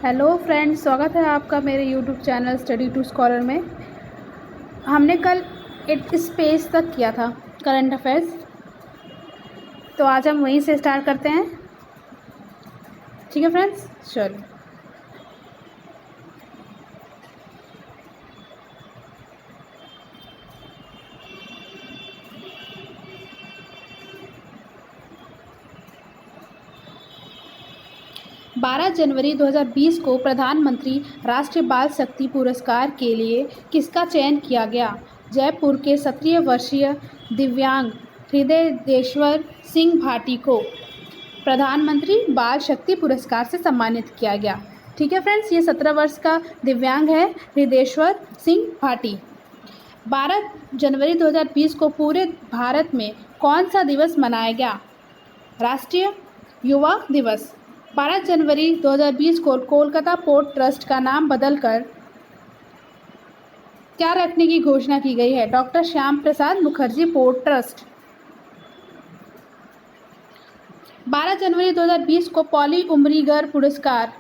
Hello friends, स्वागत है आपका मेरे YouTube channel study to scholar में। हमने कल 8 पेज तक किया था करंट अफेयर्स, तो आज हम वहीं से स्टार्ट करते हैं। ठीक है फ्रेंड्स, चलो। बारह जनवरी 2020 को प्रधानमंत्री राष्ट्रीय बाल शक्ति पुरस्कार के लिए किसका चयन किया गया? जयपुर के 17 वर्षीय दिव्यांग हृदयेश्वर सिंह भाटी को प्रधानमंत्री बाल शक्ति पुरस्कार से सम्मानित किया गया। ठीक है फ्रेंड्स, ये 17 वर्ष का दिव्यांग है हृदयेश्वर सिंह भाटी। 12 जनवरी 2020 को पूरे भारत में कौन सा दिवस मनाया गया? राष्ट्रीय युवा दिवस। 12 जनवरी 2020 को कोलकाता पोर्ट ट्रस्ट का नाम बदलकर क्या रखने की घोषणा की गई है? Doctor Shyam Prasad Mukherjee port trust. 12 जनवरी 2020 को पॉली उमरीगर पुरस्कार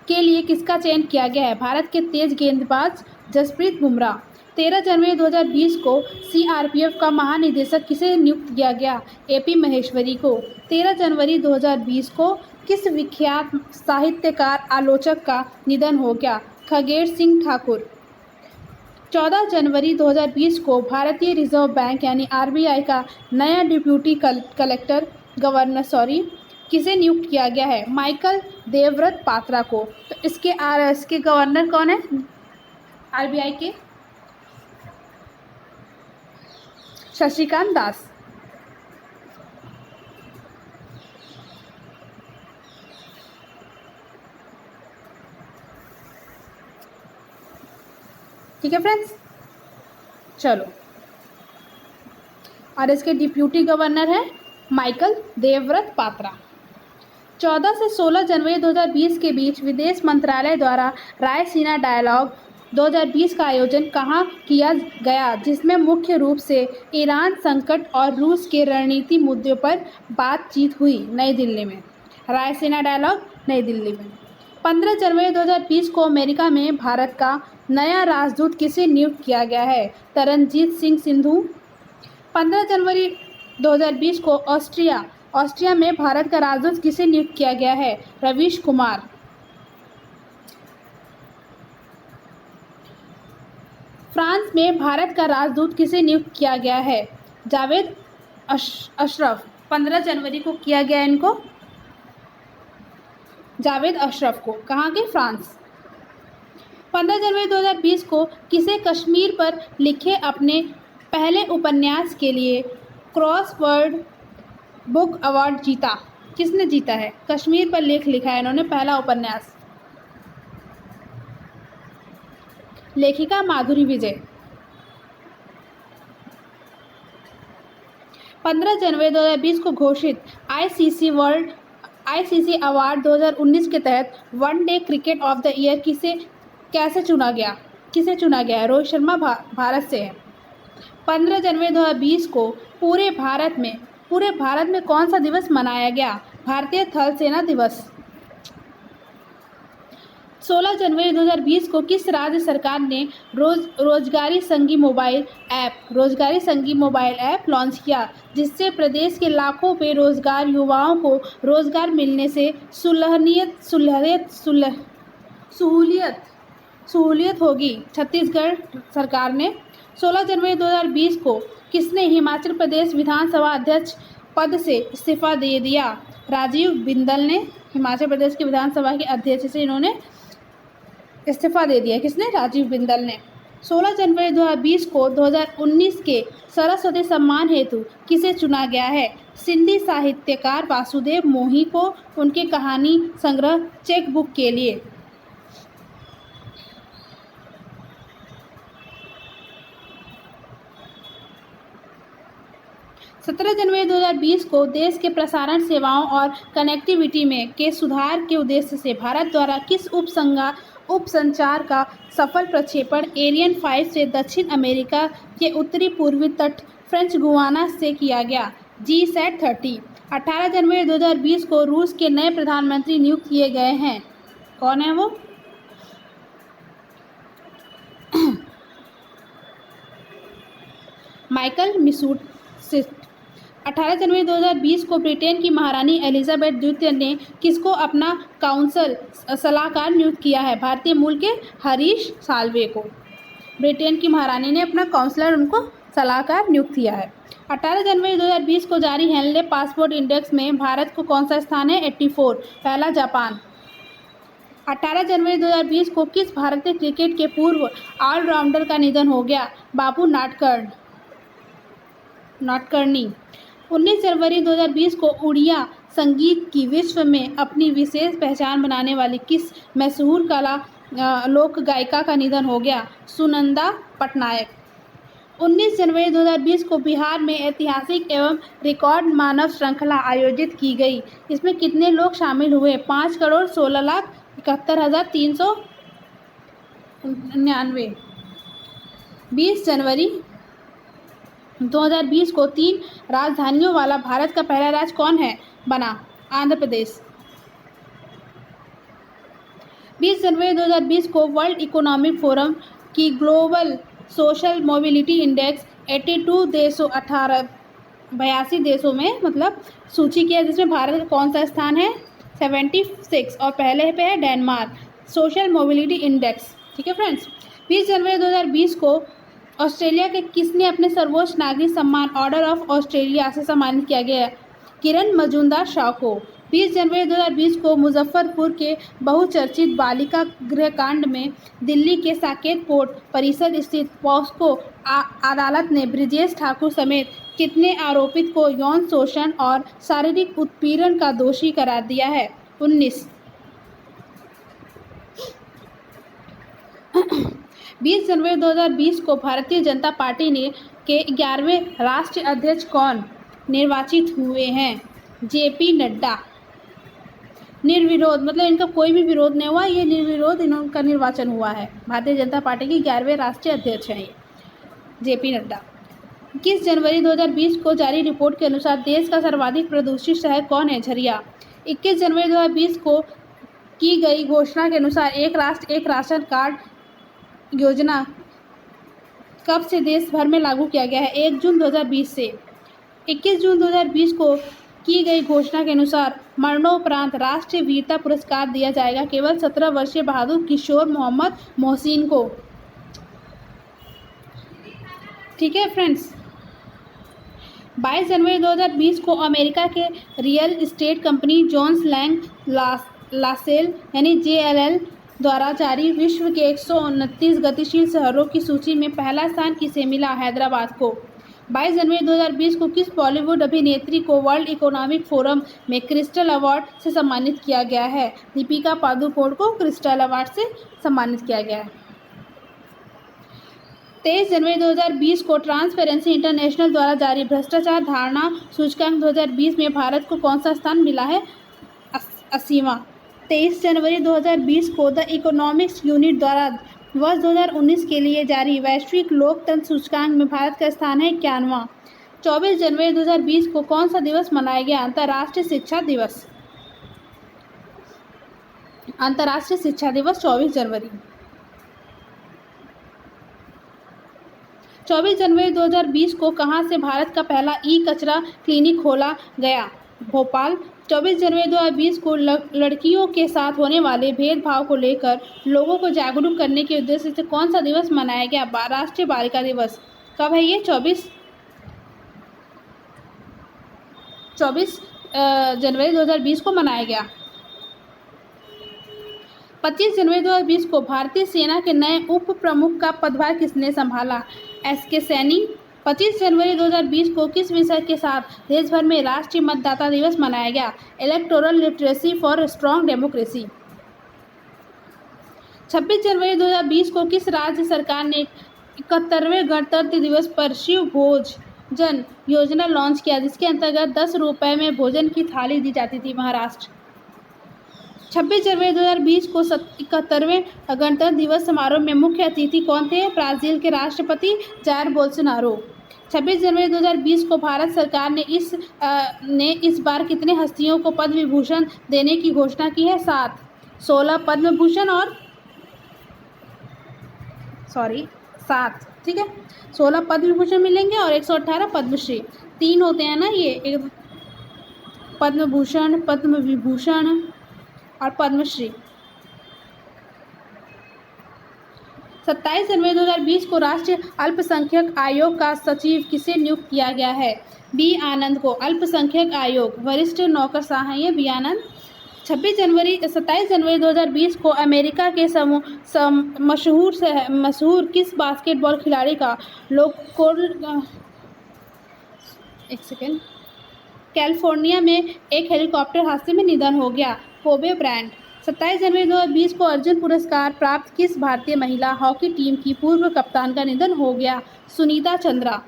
के लिए किसका चयन किया गया है? भारत के तेज गेंदबाज जसप्रीत बुमराह। 13 जनवरी 2020 को सीआरपीएफ का महानिदेशक किसे नियुक्त किया गया? एपी महेश्वरी को। 13 जनवरी 2020 को किस विख्यात साहित्यकार आलोचक का निधन हो गया? खगेश सिंह ठाकुर। 14 जनवरी 2020 को भारतीय रिजर्व बैंक यानी आरबीआई का नया डिप्यूटी गवर्नर किसे नियुक्त किया गया है? माइकल देवव्रत पात्रा को। तो इसके गवर्नर कौन है आरबीआई के? शशिकांत दास। ठीक है फ्रेंड्स, चलो। और इसके डिप्यूटी गवर्नर है माइकल देवव्रत पात्रा। 14 से 16 जनवरी 2020 के बीच विदेश मंत्रालय द्वारा रायसीना डायलॉग 2020 का आयोजन कहाँ किया गया, जिसमें मुख्य रूप से ईरान संकट और रूस के रणनीति मुद्दों पर बातचीत हुई? नई दिल्ली में। रायसीना डायलॉग नई दिल्ली में। 15 जनवरी 2020 को अमेरिका में भारत का नया राजदूत किसे नियुक्त किया गया है? तरनजीत सिंह सिंधु। 15 जनवरी 2020 को ऑस्ट्रिया में भारत का राजदूत किसे नियुक्त किया गया है? रवीश कुमार। फ्रांस में भारत का राजदूत किसे नियुक्त किया गया है? जावेद अशरफ। 15 जनवरी को किया गया इनको, जावेद अशरफ को। कहाँ के? फ्रांस। 15 जनवरी 2020 को किसे कश्मीर पर लिखे अपने पहले उपन्यास के लिए क्रॉसवर्ड बुक अवार्ड जीता? किसने जीता है? कश्मीर पर लेख लिखा है इन्होंने, पहला उपन्यास। लेखिका माधुरी विजय। 15 जनवरी 2020 को घोषित आईसीसी अवार्ड 2019 के तहत one day cricket of the year कैसे चुना गया? किसे चुना गया है? रोहित शर्मा भारत से है। 15 जनवरी 2020 को पूरे भारत में कौन सा दिवस मनाया गया? भारतीय थल सेना दिवस। 16 जनवरी 2020 को किस राज्य सरकार ने रोजगारी संगी मोबाइल ऐप लॉन्च किया, जिससे प्रदेश के लाखों बेरोजगार युवाओं को रोजगार मिलने से सहूलियत होगी? छत्तीसगढ़ सरकार ने। 16 जनवरी 2020 को किसने हिमाचल प्रदेश विधानसभा अध्यक्ष पद से इस्तीफा दे दिया? राजीव बिंदल ने। हिमाचल प्रदेश के विधानसभा के अध्यक्ष से इन्होंने इस्तीफा दे दिया। किसने? राजीव बिंदल ने। 16 जनवरी 2020 को 2019 के सरस्वती सम्मान हेतु किसे चुना गया है? सिंधी साहित्यकार वासुदेव मोही को उनके कहानी संग्रह चेक बुक के लिए। 17 जनवरी 2020 को देश के प्रसारण सेवाओं और कनेक्टिविटी में के सुधार के उद्देश्य से भारत द्वारा किस उपसंचार का सफल प्रक्षेपण एरियन 5 से दक्षिण अमेरिका के उत्तरी पूर्वी तट फ्रेंच गुयाना से किया गया? GSAT-30। 18 जनवरी 2020 को रूस के नए प्रधानमंत्री नियुक्त किए गए हैं? कौन है वो? माइकल मिसूटिस। 18 जनवरी 2020 को ब्रिटेन की महारानी एलिजाबेथ द्वितीय ने किसको अपना काउंसिल सलाहकार नियुक्त किया है? भारतीय मूल के हरीश साल्वे को। ब्रिटेन की महारानी ने अपना काउंसलर उनको सलाहकार नियुक्त किया है। 18 जनवरी 2020 को जारी हेनले पासपोर्ट इंडेक्स में भारत को कौन सा स्थान है? 84, पहला जापान। 18 जनवरी 2020 को किस भारतीय क्रिकेट के पूर्व ऑलराउंडर का निधन हो गया? बाबू नाडकर्णी। 19 जनवरी 2020 को उड़िया संगीत की विश्व में अपनी विशेष पहचान बनाने वाली किस मशहूर लोक गायिका का निधन हो गया? सुनंदा पटनायक। 19 जनवरी 2020 को बिहार में ऐतिहासिक एवं रिकॉर्ड मानव श्रृंखला आयोजित की गई। इसमें कितने लोग शामिल हुए? 5,16,71,399। 20 जनवरी 2020 को 3 राजधानियों वाला भारत का पहला राज्य कौन है बना? आंध्र प्रदेश। 20 जनवरी 2020 को वर्ल्ड इकोनॉमिक फोरम की ग्लोबल सोशल मोबिलिटी इंडेक्स 82 देशों में मतलब सूची किया, जिसमें भारत का कौन सा स्थान है? 76 और पहले पे है डेनमार्क सोशल मोबिलिटी इंडेक्स। ठीक है फ्रेंड्स। 20 जनवरी 2020 को ऑस्ट्रेलिया के किसने अपने सर्वोच्च नागरिक सम्मान ऑर्डर ऑफ ऑस्ट्रेलिया से सम्मानित किया गया? किरण मजूमदार शाह को। 20 जनवरी 2020 को मुजफ्फरपुर के बहुचर्चित बालिका गृहकांड में दिल्ली के साकेत कोर्ट परिसर स्थित पॉक्सो अदालत ने ब्रिजेश ठाकुर समेत कितने आरोपित को यौन शोषण और शारीरिक उत्पीड़न का दोषी करार दिया है? 19। 20 जनवरी 2020 को भारतीय जनता पार्टी के 11वें राष्ट्रीय अध्यक्ष कौन निर्वाचित हुए हैं? जेपी नड्डा। निर्विरोध मतलब इनका कोई भी विरोध नहीं हुआ, ये निर्विरोध इनका निर्वाचन हुआ है। भारतीय जनता पार्टी के 11वें राष्ट्रीय अध्यक्ष हैं ये जेपी नड्डा। 21 जनवरी 2020 को जारी रिपोर्ट के अनुसार देश का सर्वाधिक प्रदूषित शहर कौन है? झरिया। 21 जनवरी 2020 को की गई घोषणा के अनुसार एक राष्ट्र एक राशन कार्ड योजना कब से देश भर में लागू किया गया है? 1 जून 2020 से। 21 जून 2020 को की गई घोषणा के अनुसार मरणोपरांत राष्ट्रीय वीरता पुरस्कार दिया जाएगा केवल 17 वर्षीय बहादुर किशोर मोहम्मद मोहसिन को। ठीक है फ्रेंड्स। 22 जनवरी 2020 को अमेरिका के real estate company Jones Lang LaSalle यानी JLL द्वारा जारी विश्व के 129 गतिशील शहरों की सूची में पहला स्थान किसे मिला? हैदराबाद को। 22 जनवरी 2020 को किस बॉलीवुड अभिनेत्री को वर्ल्ड इकोनॉमिक फोरम में क्रिस्टल अवार्ड से सम्मानित किया गया है? दीपिका पादुकोण को क्रिस्टल अवार्ड से सम्मानित किया गया है। 23 जनवरी 2020 को ट्रांसपेरेंसी इंटरनेशनल द्वारा जारी भ्रष्टाचार धारणा सूचकांक 2020 में भारत को कौन सा स्थान मिला है? 80वां। 23 जनवरी 2020 को द इकोनॉमिक्स यूनिट द्वारा वर्ष 2019 के लिए जारी वैश्विक लोकतंत्र सूचकांक में भारत का स्थान है 91वां। 24 जनवरी 2020 को कौन सा दिवस मनाया गया? अंतर्राष्ट्रीय शिक्षा दिवस। अंतर्राष्ट्रीय शिक्षा दिवस 24 जनवरी। 24 जनवरी 2020 को कहां से भारत का पहला कचरा क्लिनिक खोला गया? भोपाल। 24 जनवरी 2020 को लड़कियों के साथ होने वाले भेदभाव को लेकर लोगों को जागरूक करने के उद्देश्य से कौन सा दिवस मनाया गया? राष्ट्रीय बालिका दिवस। कब है ये? 24 जनवरी 2020 को मनाया गया। 25 जनवरी 2020 को भारतीय सेना के नए उप प्रमुख का पदभार किसने संभाला? SK सैनी। 25 जनवरी 2020 को किस विषय के साथ देश भर में राष्ट्रीय मतदाता दिवस मनाया गया? Electoral literacy for strong democracy. 26 जनवरी 2020 को किस राज्य सरकार ने 71वें गणतंत्र दिवस पर शिव भोजन योजना लॉन्च किया, जिसके अंतर्गत 10 रुपये में भोजन की थाली दी जाती थी? महाराष्ट्र। 26 जनवरी 2020 को 71वें गणतंत्र दिवस समारोह में मुख्य अतिथि कौन थे? ब्राज़ील के राष्ट्रपति जायर बोल्सोनारो। 26 जनवरी 2020 को भारत सरकार ने इस बार कितने हस्तियों को पद्म विभूषण देने की घोषणा की है? 7। 16 पद्म भूषण और 7, ठीक है। 16 पद्म भूषण मिलेंगे और 118 पद्मश्री। 3 होते हैं ना ये, एक पद्म भूषण, पद्म विभूषण और पद्मश्री। 27 जनवरी 2020 को राष्ट्रीय अल्पसंख्यक आयोग का सचिव किसे नियुक्त किया गया है? बी आनंद को। अल्पसंख्यक आयोग वरिष्ठ नौकरशाह हैं ये बी आनंद। 27 जनवरी 2020 को अमेरिका के मशहूर किस बास्केटबॉल खिलाड़ी का कैलिफोर्निया में एक हेलीकॉप्टर हादसे में निधन हो गया? Kobe Bryant. 27 जनवरी 2020 को अर्जुन पुरस्कार प्राप्त किस भारतीय महिला हॉकी टीम की पूर्व कप्तान का निधन हो गया? सुनीता चंद्रा।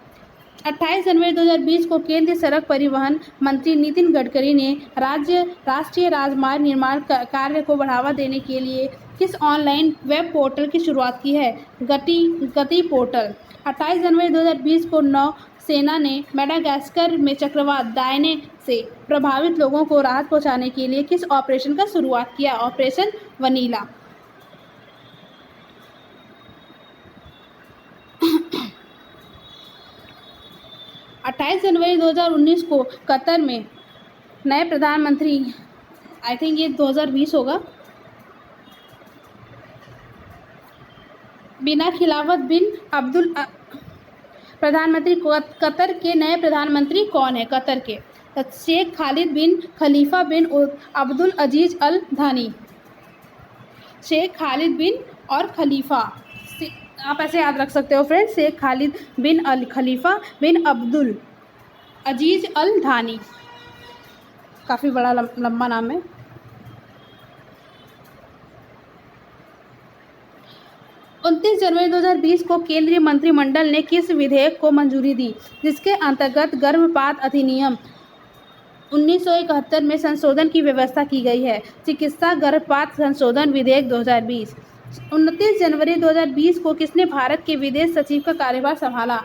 28 जनवरी 2020 को केंद्रीय सड़क परिवहन मंत्री नितिन गडकरी ने राष्ट्रीय राजमार्ग निर्माण कार्य को बढ़ावा देने के लिए किस ऑनलाइन वेब पोर्टल की शुरुआत की है? गति पोर्टल। 28 जनवरी 2020 को नौसेना ने मेडागास्कर में चक्रवात डायने से प्रभावित लोगों को राहत पहुंचाने के लिए किस ऑपरेशन का शुरुआत किया? Operation vanilla. अट्ठाईस जनवरी 2019 को कतर में नए प्रधानमंत्री, आई थिंक ये 2020 होगा, बिना खिलाफत बिन अब्दुल प्रधानमंत्री कतर के नए प्रधानमंत्री कौन है? कतर के शेख खालिद बिन खलीफा बिन अब्दुल अजीज अल धानी। शेख खालिद बिन और खलीफा, आप ऐसे याद रख सकते हो फ्रेंड्स, शेख खालिद बिन अल खलीफा बिन अब्दुल अजीज अल धानी। काफ़ी बड़ा लंबा नाम है। 29 जनवरी 2020 को केंद्रीय मंत्रिमंडल ने किस विधेयक को मंजूरी दी जिसके अंतर्गत गर्भपात अधिनियम 1971 में संशोधन की व्यवस्था की गई है? चिकित्सा गर्भपात संशोधन विधेयक 2020। 29 जनवरी 2020 को किसने भारत के विदेश सचिव का कार्यभार संभाला?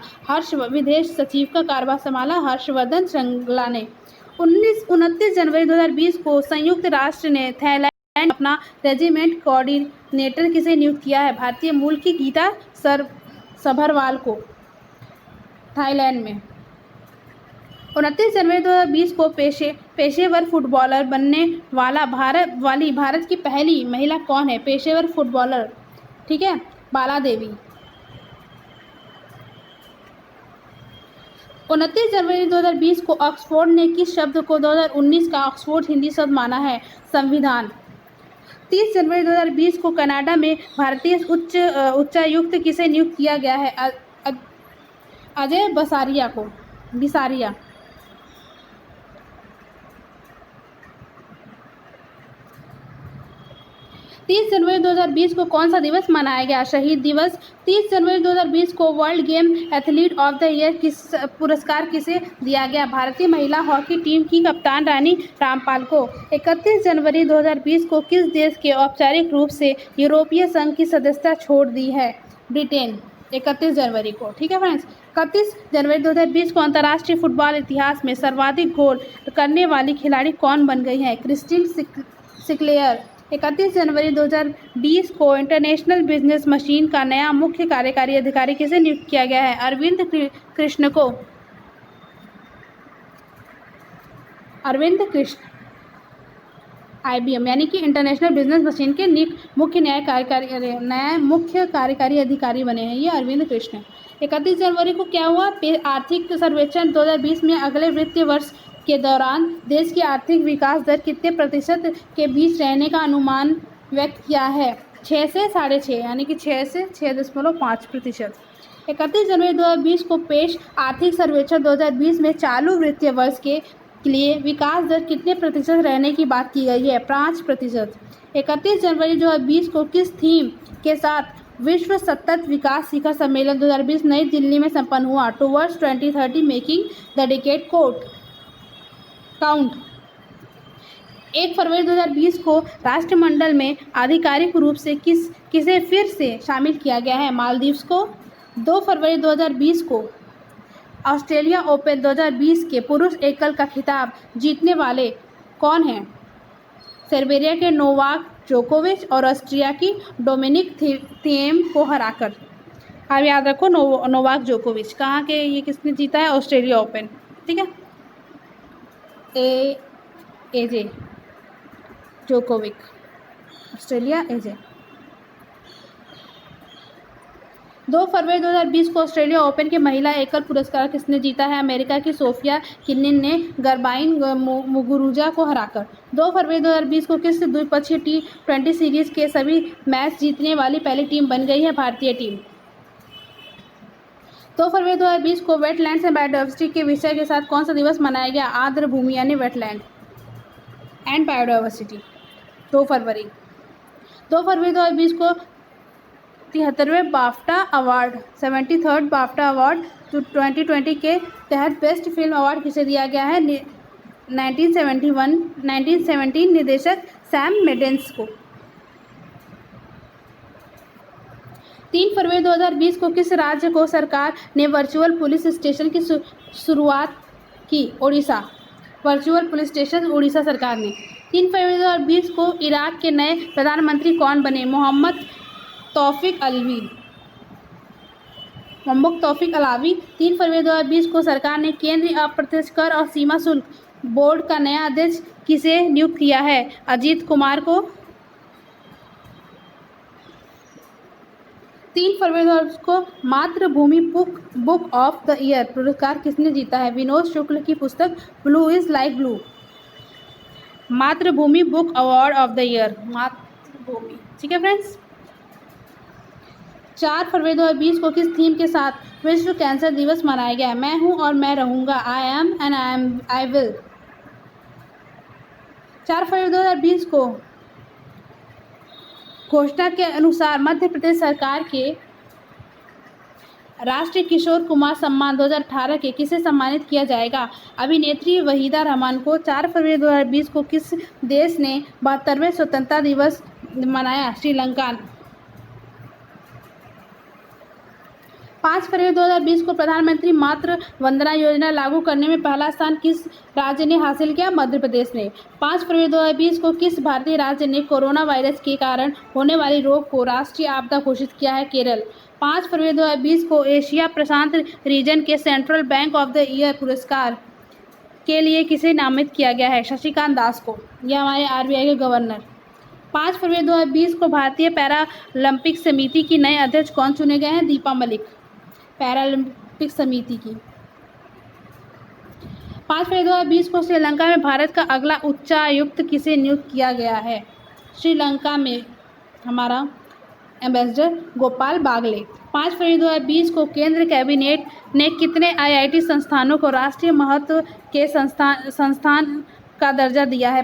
विदेश सचिव का कार्यभार संभाला हर्षवर्धन श्रृंगला ने। 29 जनवरी 2020 को संयुक्त राष्ट्र ने थाईलैंड अपना रेजिमेंट कोऑर्डिनेटर किसे नियुक्त किया है? भारतीय मूल की गीता सभरवाल को, थाईलैंड में। 29 जनवरी 2020 को पेशेवर फुटबॉलर बनने वाली भारत की पहली महिला कौन है? पेशेवर फुटबॉलर, ठीक है, बाला देवी। 29 जनवरी 2020 को ऑक्सफोर्ड ने किस शब्द को 2019 का ऑक्सफोर्ड हिंदी शब्द माना है? संविधान। 30 जनवरी 2020 को कनाडा में भारतीय उच्चायुक्त किसे नियुक्त किया गया है? अजय बिसारिया। 30 जनवरी 2020 को कौन सा दिवस मनाया गया? शहीद दिवस। 30 जनवरी 2020 को world game athlete of the year पुरस्कार किसे दिया गया? भारतीय महिला हॉकी टीम की कप्तान रानी रामपाल को। 31 जनवरी 2020 को किस देश के औपचारिक रूप से यूरोपीय संघ की सदस्यता छोड़ दी है? ब्रिटेन। 31 जनवरी को, ठीक है फ्रेंड्स। 31 जनवरी 2020 को अंतर्राष्ट्रीय फुटबॉल इतिहास में सर्वाधिक गोल करने वाली खिलाड़ी कौन बन गई है? क्रिस्टीन सिक्लेयर। 31 जनवरी 2020 को इंटरनेशनल बिजनेस मशीन का नया मुख्य कार्यकारी अधिकारी किसे नियुक्त किया गया है? अरविंद कृष्ण। IBM यानी कि इंटरनेशनल बिजनेस मशीन के नए मुख्य कार्यकारी अधिकारी बने हैं ये अरविंद कृष्ण। 31 जनवरी को क्या हुआ? आर्थिक सर्वेक्षण 2020 में अगले वित्तीय वर्ष के दौरान देश की आर्थिक विकास दर कितने प्रतिशत के बीच रहने का अनुमान व्यक्त किया है? 6 से 6.5 यानी कि 6 से 6.5%। 31 जनवरी 2020 को पेश आर्थिक सर्वेक्षण 2020 में चालू वित्तीय वर्ष के लिए विकास दर कितने प्रतिशत रहने की बात की गई है? 5%। 31 जनवरी 2020 को किस थीम के साथ विश्व सतत विकास शिखर सम्मेलन 2020 नई दिल्ली में संपन्न हुआ? Towards 2030 making the decade count. 1 फरवरी 2020 को राष्ट्रमंडल में आधिकारिक रूप से किसे फिर से शामिल किया गया है? मालदीव्स को। 2 फरवरी 2020 को ऑस्ट्रेलिया ओपन 2020 के पुरुष एकल का खिताब जीतने वाले कौन हैं? सर्बिया के नोवाक जोकोविच और ऑस्ट्रिया की डोमिनिक थिएम को हराकर। अब याद रखो नोवाक जोकोविच कहाँ के, ये किसने जीता है, ऑस्ट्रेलिया ओपन, ठीक है। एजे जोकोविक, ऑस्ट्रेलिया एजे। 2 फरवरी 2020 को ऑस्ट्रेलिया ओपन के महिला एकल पुरस्कार किसने जीता है? अमेरिका की सोफिया किनिन ने गर्बाइन मुगुरुजा को हराकर। 2 फरवरी 2020 को किस द्विपक्षीय T20 सीरीज के सभी मैच जीतने वाली पहली टीम बन गई है? भारतीय टीम। 2 फरवरी 2020 को वेटलैंड्स एंड बायोडाइवर्सिटी के विषय के साथ कौन सा दिवस मनाया गया? आर्द्र भूमि यानी वेटलैंड एंड बायोडाइवर्सिटी। 2 फरवरी 2020 को 73वें BAFTA award 73rd BAFTA award 2020 के तहत बेस्ट फिल्म अवार्ड किसे दिया गया है? 1917 निर्देशक सैम मेंडेस को। 3 फरवरी 2020 को किस राज्य को सरकार ने वर्चुअल पुलिस स्टेशन की शुरुआत की? Odisha. Virtual police station Odisha सरकार ने। 3 फरवरी 2020 को इराक के नए प्रधानमंत्री कौन बने? मोहम्मद तौफीक अलावी। 3 फरवरी 2020 को सरकार ने केंद्रीय अप्रत्यक्ष कर और सीमा शुल्क बोर्ड का नया अध्यक्ष किसे नियुक्त किया है? अजीत कुमार को। 3 फरवरी 2020 को मातृभूमि बुक ऑफ द ईयर पुरस्कार किसने जीता है? विनोद शुक्ल की पुस्तक ब्लू इज लाइक ब्लू। मातृभूमि book award of the year, मातृभूमि, ठीक है फ्रेंड्स। 4 फरवरी 2020 को किस थीम के साथ विश्व कैंसर दिवस मनाया गया? मैं हूं और मैं रहूंगा, I am and I will. 4 फरवरी 2020 को घोषणा के अनुसार मध्य प्रदेश सरकार के राष्ट्रीय किशोर कुमार सम्मान 2018 के किसे सम्मानित किया जाएगा? अभिनेत्री वहीदा रहमान को। 4 फरवरी 2020 को किस देश ने 72वें स्वतंत्रता दिवस मनाया? श्रीलंका। 5 फरवरी 2020 को प्रधानमंत्री मातृ वंदना योजना लागू करने में पहला स्थान किस राज्य ने हासिल किया? मध्य प्रदेश ने। 5 फरवरी 2020 को किस भारतीय राज्य ने कोरोना वायरस के कारण होने वाली रोग को राष्ट्रीय आपदा घोषित किया है? केरल। 5 फरवरी 2020 को एशिया प्रशांत रीजन के central bank of the year पुरस्कार के लिए किसे नामित किया गया है? शशिकांत दास को। यह हमारे RBI के गवर्नर। 5 फरवरी 2020 को भारतीय पैरालंपिक समिति की नए अध्यक्ष कौन चुने गए हैं? दीपा मलिक, पैरालंपिक समिति की। 5 फरवरी 2020 को श्रीलंका में भारत का अगला उच्चायुक्त किसे नियुक्त किया गया है? श्रीलंका में हमारा एम्बेसडर गोपाल बागले। 5 फरवरी 2020 को केंद्र कैबिनेट ने कितने IIT संस्थानों को राष्ट्रीय महत्व के संस्थान का दर्जा दिया है?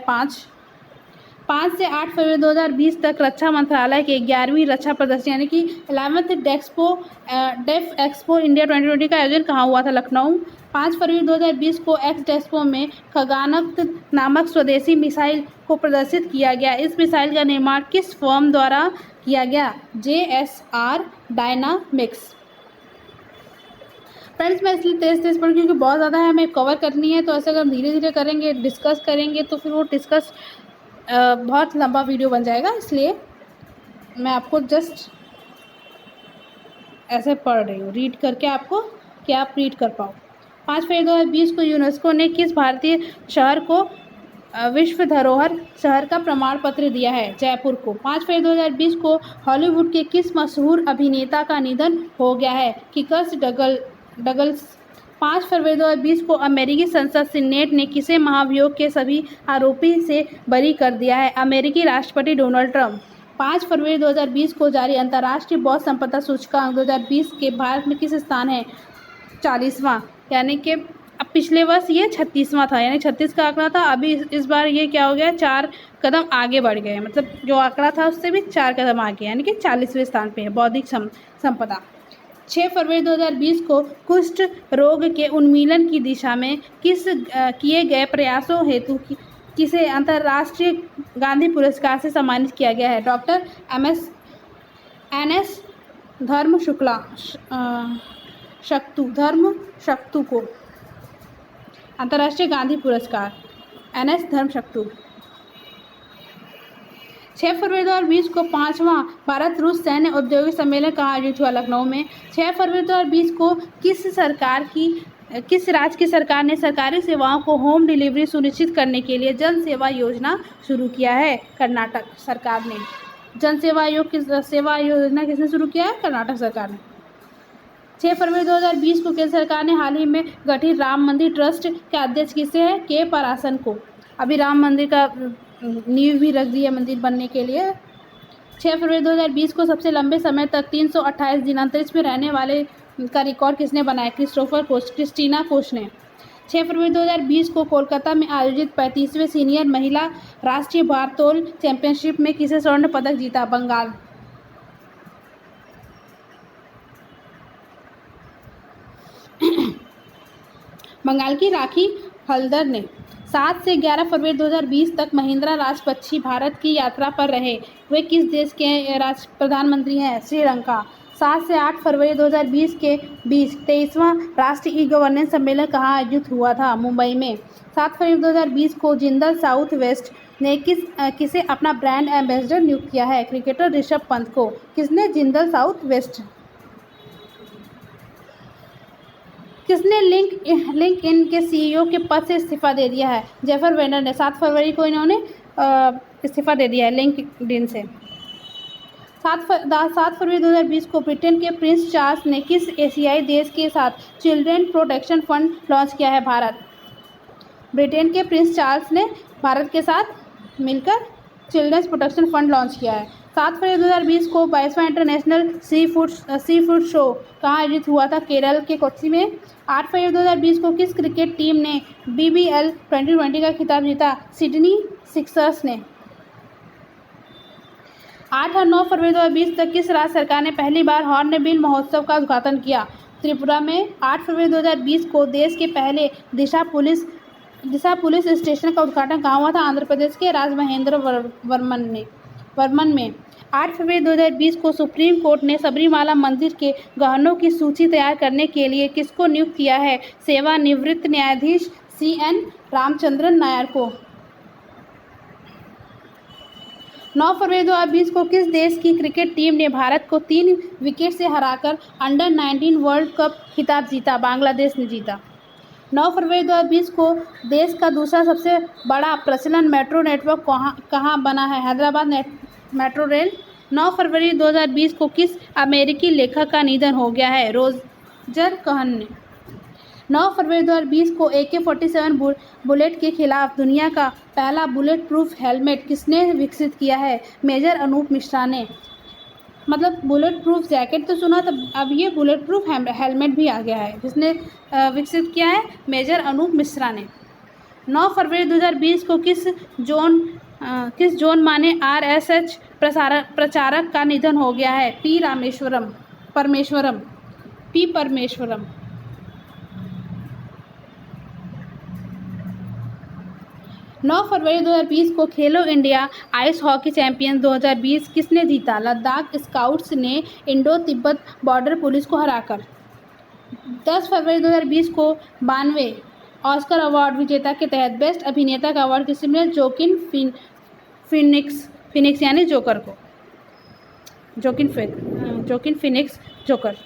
5 से 8 फरवरी 2020 तक रक्षा मंत्रालय के 11वीं रक्षा प्रदर्शनी यानी कि 11th डेफ एक्सपो इंडिया 2020 का आयोजन कहाँ हुआ था? लखनऊ। 5 फरवरी 2020 को एक्स डेस्पो में खगानक नामक स्वदेशी मिसाइल को प्रदर्शित किया गया। इस मिसाइल का निर्माण किस फर्म द्वारा किया गया? JSR dynamics. फ्रेंड्स, मैं इसलिए तेज पढ़ क्योंकि बहुत ज़्यादा है, हमें कवर करनी है, तो ऐसे अगर हम धीरे धीरे करेंगे, डिस्कस करेंगे, तो फिर वो डिस्कस बहुत लंबा वीडियो बन जाएगा। इसलिए मैं आपको जस्ट ऐसे पढ़ रही हूँ, रीड करके आपको, कि आप रीड कर पाओ। 5 फरवरी 2020 को यूनेस्को ने किस भारतीय शहर को विश्व धरोहर शहर का प्रमाण पत्र दिया है? जयपुर को। 5 फरवरी 2020 को हॉलीवुड के किस मशहूर अभिनेता का निधन हो गया है? Kirk Douglas. 5 फरवरी 2020 को अमेरिकी संसद सीनेट ने किसे महाभियोग के सभी आरोपी से बरी कर दिया है? अमेरिकी राष्ट्रपति डोनाल्ड ट्रंप। 5 फरवरी 2020 को जारी अंतर्राष्ट्रीय बौद्ध संपदा सूचकांक 2020 के भारत में किस स्थान है? 40वां, यानी कि अब पिछले वर्ष ये 36वां था, यानी 36 का आंकड़ा था। अभी इस बार ये क्या हो गया? 4 कदम आगे बढ़ गए, मतलब जो आंकड़ा था उससे भी 4 कदम आगे, यानी कि 40वें स्थान पे है बौद्धिक संपदा। 6 फरवरी 2020 को कुष्ठ रोग के उन्मूलन की दिशा में किए गए प्रयासों हेतु किसे अंतर्राष्ट्रीय गांधी पुरस्कार से सम्मानित किया गया है? डॉक्टर NS धर्म शक्तु को अंतर्राष्ट्रीय गांधी पुरस्कार NS धर्म शक्तु। 6 फरवरी 2020 को 5वां भारत रूस सैन्य औद्योगिक सम्मेलन कहाँ आयोजित हुआ? लखनऊ में। 6 फरवरी 2020 को किस राज्य की सरकार ने सरकारी सेवाओं को होम डिलीवरी सुनिश्चित करने के लिए जन सेवा योजना शुरू किया है? कर्नाटक सरकार ने। जन सेवा सेवा योजना किसने शुरू किया है? कर्नाटक सरकार ने। 6 फरवरी 2020 को केंद्र सरकार ने हाल ही में गठित राम मंदिर ट्रस्ट के अध्यक्ष किसे है? के परासन को। अभी राम मंदिर का नींव भी रख दी है मंदिर बनने के लिए। 6 फरवरी 2020 को सबसे लंबे समय तक 328 दिन अंतरिक्ष में रहने वाले का रिकॉर्ड किसने बनाया? क्रिस्टीना कोच ने। 6 फरवरी 2020 को कोलकाता में आयोजित 35वें सीनियर महिला राष्ट्रीय भारोत्तोलन चैंपियनशिप में किसे स्वर्ण पदक जीता? बंगाल। बंगाल की राखी हल्दर ने। 7 से 11 फरवरी 2020 तक महिंद्रा राजपक्षी भारत की यात्रा पर रहे। वे किस देश के प्रधानमंत्री हैं? श्रीलंका। 7 से 8 फरवरी 2020 के बीच 23वां राष्ट्रीय ई गवर्नेंस सम्मेलन कहाँ आयोजित हुआ था? मुंबई में। 7 फरवरी 2020 को जिंदल साउथ वेस्ट ने किसे अपना ब्रांड एम्बेसडर नियुक्त किया है? क्रिकेटर ऋषभ पंत को। किसने? Jindal south west. किसने लिंक्डइन के सीईओ के पद से इस्तीफा दे दिया है? जेफर वेंडर ने। 7 फरवरी को इन्होंने इस्तीफा दे दिया है लिंक्डइन से। 7 फरवरी 2020 को ब्रिटेन के प्रिंस चार्ल्स ने किस एशियाई देश के साथ चिल्ड्रेन प्रोटेक्शन फंड लॉन्च किया है? भारत। ब्रिटेन के प्रिंस चार्ल्स ने भारत के साथ मिलकर चिल्ड्रेन प्रोटेक्शन फंड लॉन्च किया है। 7 फरवरी 2020 को 22वां इंटरनेशनल सी फूड शो कहाँ आयोजित हुआ था? केरल के कोच्चि में। 8 फरवरी 2020 को किस क्रिकेट टीम ने BBL 2020 का खिताब जीता? सिडनी सिक्सर्स ने। 8 और 9 फरवरी 2020 तक किस राज्य सरकार ने पहली बार हॉर्नबिल महोत्सव का उद्घाटन किया? त्रिपुरा में। 8 फरवरी 2020 को देश के पहले दिशा पुलिस स्टेशन का उद्घाटन कहाँ हुआ था? आंध्र प्रदेश के राजमहेंद्र वर्मन में। 8 फरवरी 2020 को सुप्रीम कोर्ट ने सबरीमाला मंदिर के गहनों की सूची तैयार करने के लिए किसको नियुक्त किया है? सेवानिवृत्त न्यायाधीश CN रामचंद्रन नायर को। 9 फरवरी 2020 को किस देश की क्रिकेट टीम ने भारत को 3 विकेट से हराकर अंडर-19 वर्ल्ड कप खिताब जीता? बांग्लादेश ने जीता। 9 फरवरी 2020 को देश का दूसरा सबसे बड़ा प्रचलन मेट्रो नेटवर्क कहाँ बना है? Hyderabad metro rail. 9 फरवरी 2020 को किस अमेरिकी लेखक का निधन हो गया है? रोजर कहन ने। 9 फरवरी 2020 को AK-47 बुलेट के खिलाफ दुनिया का पहला बुलेट प्रूफ हेलमेट किसने विकसित किया है? मेजर अनूप मिश्रा ने। मतलब बुलेट प्रूफ जैकेट तो सुना था, अब ये बुलेट प्रूफ हेलमेट भी आ गया है। जिसने विकसित किया है? मेजर अनूप मिश्रा ने। 9 फरवरी 2020 को किस जॉन माने RSH प्रचारक का निधन हो गया है? P परमेश्वरम। 9 फरवरी 2020 को खेलो इंडिया आइस हॉकी चैंपियन 2020 किसने जीता? लद्दाख स्काउट्स ने इंडो तिब्बत बॉर्डर पुलिस को हराकर। 10 फरवरी 2020 को 92वें ऑस्कर अवार्ड विजेता के तहत बेस्ट अभिनेता का अवार्ड किसे मिला? जोकिन फिनिक्स यानी जोकर को। Joaquin Phoenix joker.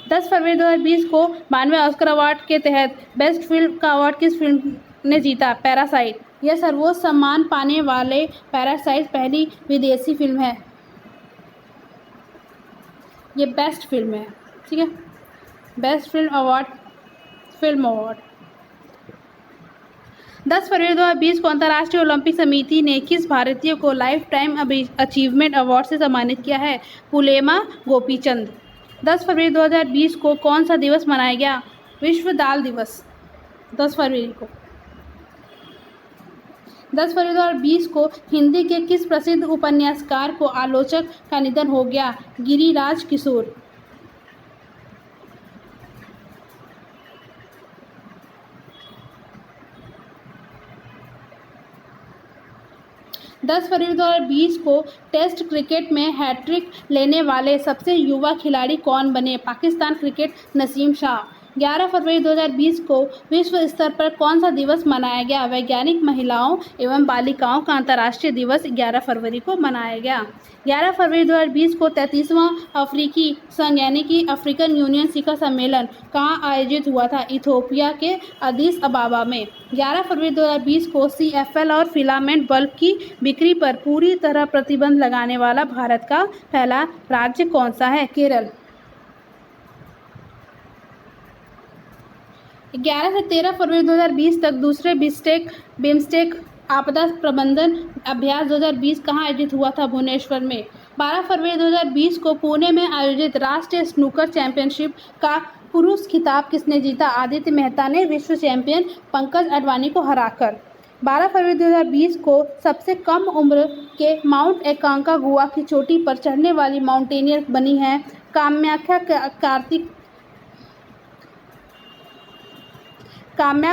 10 फरवरी 2020 को 92वें ऑस्कर अवार्ड के तहत बेस्ट फिल्म का अवार्ड किस फिल्म ने जीता? पैरासाइट। यह सर्वोच्च सम्मान पाने वाले पैरासाइट पहली विदेशी फिल्म है। ये बेस्ट फिल्म है, ठीक है। बेस्ट फिल्म अवार्ड 10 फरवरी 2020 को अंतर्राष्ट्रीय ओलंपिक समिति ने किस भारतीय को लाइफ टाइम अचीवमेंट अवार्ड से सम्मानित किया है? पुलेमा गोपीचंद। 10 फरवरी 2020 को कौन सा दिवस मनाया गया? विश्व दाल दिवस। 10 फरवरी को 10 फरवरी 2020 को हिंदी के किस प्रसिद्ध उपन्यासकार को आलोचक का निधन हो गया? गिरिराज किशोर। 10 फरवरी 2020 को टेस्ट क्रिकेट में हैट्रिक लेने वाले सबसे युवा खिलाड़ी कौन बने? पाकिस्तान क्रिकेट नसीम शाह। 11 फरवरी 2020 को विश्व स्तर पर कौन सा दिवस मनाया गया? वैज्ञानिक महिलाओं एवं बालिकाओं का अंतर्राष्ट्रीय दिवस 11 फरवरी को मनाया गया। 11 फरवरी 2020 को 33वां अफ्रीकी संघ यानी कि अफ्रीकन यूनियन शिखर सम्मेलन कहाँ आयोजित हुआ था? इथियोपिया के अदीस अबाबा में। 11 फरवरी 2020 को CFL और फिलामेंट बल्ब की बिक्री पर पूरी तरह प्रतिबंध लगाने वाला भारत का पहला राज्य कौन सा है? केरल। 11 से 13 फरवरी 2020 तक दूसरे बिम्स्टेक आपदा प्रबंधन अभ्यास 2020 कहाँ आयोजित हुआ था? भुवनेश्वर में। 12 फरवरी 2020 को पुणे में आयोजित राष्ट्रीय स्नूकर चैंपियनशिप का पुरुष खिताब किसने जीता? आदित्य मेहता ने विश्व चैंपियन पंकज अडवाणी को हराकर। 12 फरवरी 2020 को सबसे कम उम्र के माउंट एकांकागुआ की चोटी पर चढ़ने वाली माउंटेनियर बनी है काम्या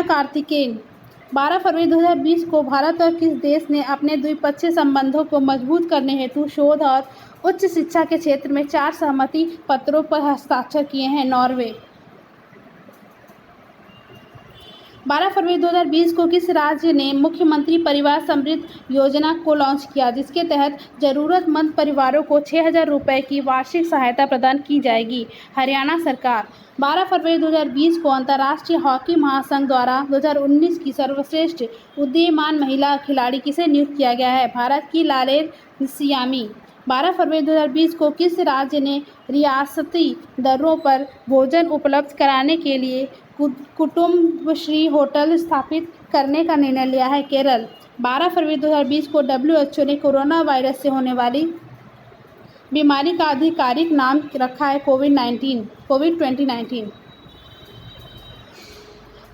कार्तिकेयन। 12 फरवरी 2020 को भारत और किस देश ने अपने द्विपक्षीय संबंधों को मजबूत करने हेतु शोध और उच्च शिक्षा के क्षेत्र में 4 सहमति पत्रों पर हस्ताक्षर किए हैं? नॉर्वे। 12 फरवरी 2020 को किस राज्य ने मुख्यमंत्री परिवार समृद्धि योजना को लॉन्च किया, जिसके तहत जरूरतमंद परिवारों को 6,000 रुपये की वार्षिक सहायता प्रदान की जाएगी? हरियाणा सरकार। 12 फरवरी 2020 को अंतर्राष्ट्रीय हॉकी महासंघ द्वारा 2019 की सर्वश्रेष्ठ उदीयमान महिला खिलाड़ी किसे नियुक्त किया गया है? भारत की लालेर सियामी। 12 फरवरी 2020 को किस राज्य ने रियासती दरों पर भोजन उपलब्ध कराने के लिए कुटुंबश्री होटल स्थापित करने का निर्णय लिया है? केरल। 12 फरवरी 2020 को WHO ने कोरोना वायरस से होने वाली बीमारी का आधिकारिक नाम रखा है कोविड-19।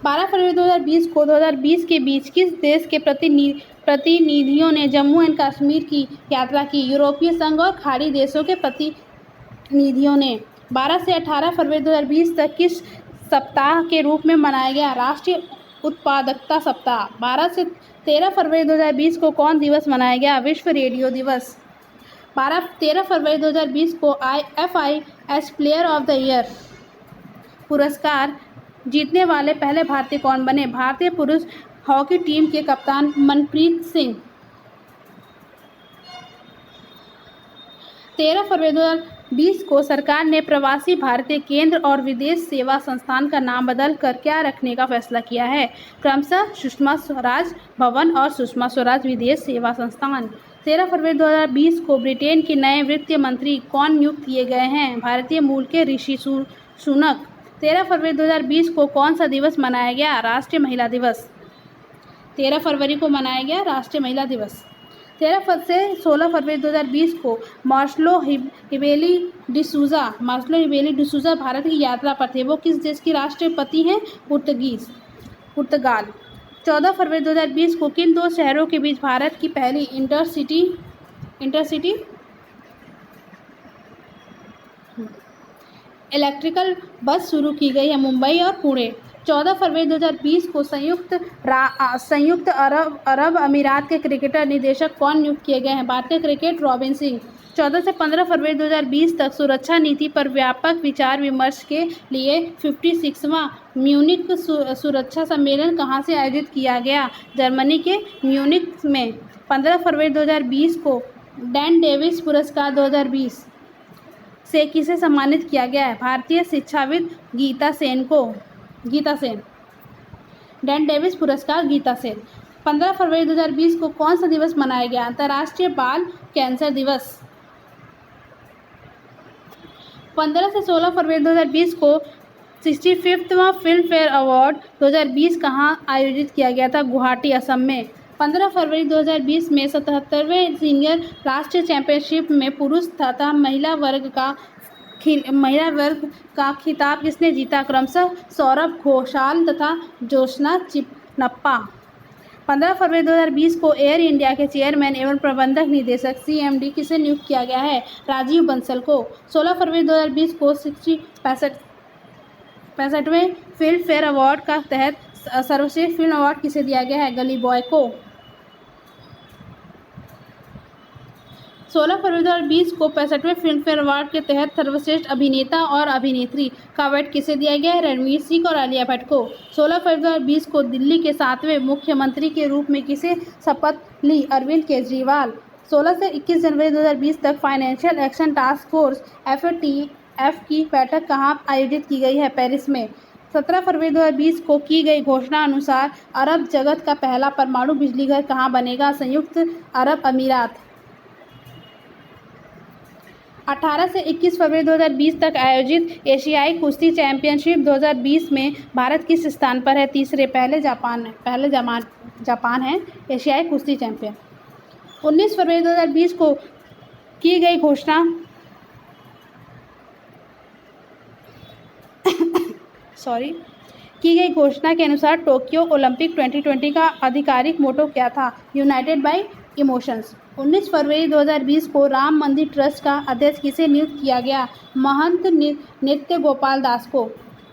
12 फरवरी 2020 को 2020 के बीच किस देश के प्रतिनिधियों ने जम्मू एंड कश्मीर की यात्रा की? यूरोपीय संघ और खाड़ी देशों के प्रतिनिधियों ने। 12 से 18 फरवरी 2020 तक किस सप्ताह के रूप में मनाया गया? राष्ट्रीय उत्पादकता सप्ताह। 12 से 13 फरवरी 2020 को कौन दिवस मनाया गया? विश्व रेडियो दिवस। 13 फरवरी 2020 को FIH player of the year पुरस्कार जीतने वाले पहले भारतीय कौन बने? भारतीय पुरुष हॉकी टीम के कप्तान मनप्रीत सिंह। 13 फरवरी 2020 को सरकार ने प्रवासी भारतीय केंद्र और विदेश सेवा संस्थान का नाम बदल कर क्या रखने का फैसला किया है? क्रमशः सुषमा स्वराज भवन और सुषमा स्वराज विदेश सेवा संस्थान। 13 फरवरी 2020 को ब्रिटेन के नए वित्त मंत्री कौन नियुक्त किए गए हैं? भारतीय मूल के ऋषि सुनक। 13 फरवरी 2020 को कौन सा दिवस मनाया गया? राष्ट्रीय महिला दिवस। 13 फरवरी को मनाया गया राष्ट्रीय महिला दिवस। 13 से 16 फरवरी 2020 को मार्सेलो हिबेली डिसूजा भारत की यात्रा पर थे। वो किस देश की राष्ट्रपति हैं? पुर्तगाल। 14 फरवरी 2020 को किन 2 शहरों के बीच भारत की पहली इंटरसिटी इलेक्ट्रिकल बस शुरू की गई है? मुंबई और पुणे। 14 फरवरी 2020 को संयुक्त अरब अमीरात के क्रिकेटर निदेशक कौन नियुक्त किए गए हैं? भारतीय क्रिकेट रॉबिन सिंह। 14 से 15 फरवरी 2020 तक सुरक्षा नीति पर व्यापक विचार विमर्श के लिए 56वां म्यूनिख सुरक्षा सम्मेलन कहाँ से आयोजित किया गया? जर्मनी के म्यूनिख में। 15 फरवरी 2020 को डैन डेविस पुरस्कार 2020 से किसे सम्मानित किया गया है? भारतीय शिक्षाविद गीता सेन। डैन डेविस पुरस्कार गीता सेन। 15 फरवरी 2020 को कौन सा दिवस मनाया गया? अंतर्राष्ट्रीय बाल कैंसर दिवस। 15 से 16 फरवरी 2020 को 65वां फिल्म फेयर अवार्ड 2020 कहाँ आयोजित किया गया था? गुवाहाटी, असम में। 15 फरवरी 2020 में 77वें सीनियर राष्ट्रीय चैंपियनशिप में पुरुष तथा महिला वर्ग का खिताब किसने जीता? क्रमशः सौरभ घोषाल तथा ज्योत्सना चिन्नप्पा। 15 फरवरी 2020 को एयर इंडिया के चेयरमैन एवं प्रबंधक निदेशक CMD किसे नियुक्त किया गया है? राजीव बंसल को। 16 फरवरी 2020 को 65वें फिल्म फेयर अवार्ड का तहत सर्वश्रेष्ठ फिल्म अवार्ड किसे दिया गया है? गली बॉय को। 16 फरवरी 2020 को 65वें फिल्मफेयर अवार्ड के तहत सर्वश्रेष्ठ अभिनेता और अभिनेत्री का अवार्ड किसे दिया गया है? रणवीर सिंह और आलिया भट्ट को। 16 फरवरी 2020 को दिल्ली के 7वें मुख्यमंत्री के रूप में किसे शपथ ली? अरविंद केजरीवाल। 16 से 21 जनवरी 2020 तक financial action task force FATF की बैठक कहाँ आयोजित की गई है? पेरिस में। 17 फरवरी 2020 को की गई घोषणा अनुसार अरब जगत का पहला परमाणु बिजली घर कहाँ बनेगा? संयुक्त अरब अमीरात। 18 से 21 फरवरी 2020 तक आयोजित एशियाई कुश्ती चैंपियनशिप 2020 में भारत किस स्थान पर है? तीसरे। पहले जापान है एशियाई कुश्ती चैंपियन। 19 फरवरी 2020 को की गई घोषणा के अनुसार टोक्यो ओलंपिक 2020 का आधिकारिक मोटो क्या था? United bye emotions. 19 फरवरी 2020 को राम मंदिर ट्रस्ट का अध्यक्ष किसे नियुक्त किया गया? महंत नित्य गोपाल दास को।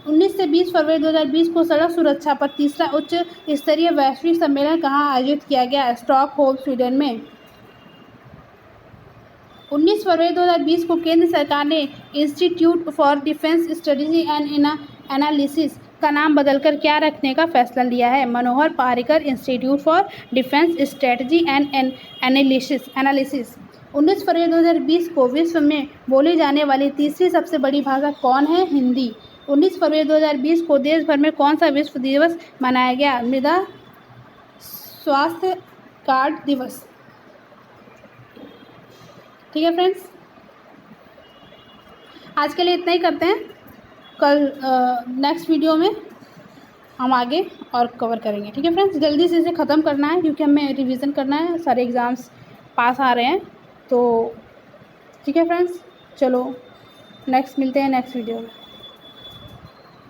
19 से 20 फरवरी 2020 को सड़क सुरक्षा पर तीसरा उच्च स्तरीय वैश्विक सम्मेलन कहाँ आयोजित किया गया? स्टॉकहोल्म, स्वीडन में। 19 फरवरी 2020 को केंद्र सरकार ने institute for defence studies and analysis का नाम बदलकर क्या रखने का फैसला लिया है? Manohar Parrikar institute for defence strategy and analysis. 19 फरवरी 2020 को विश्व में बोली जाने वाली तीसरी सबसे बड़ी भाषा कौन है? हिंदी। 19 फरवरी 2020 को देश भर में कौन सा विश्व दिवस मनाया गया? मृदा स्वास्थ्य कार्ड दिवस। ठीक है फ्रेंड्स, आज के लिए इतना ही करते हैं। कल नेक्स्ट वीडियो में हम आगे और कवर करेंगे। ठीक है फ्रेंड्स, जल्दी से इसे ख़त्म करना है क्योंकि हमें रिवीजन करना है, सारे एग्ज़ाम्स पास आ रहे हैं। तो ठीक है फ्रेंड्स, चलो नेक्स्ट मिलते हैं नेक्स्ट वीडियो में।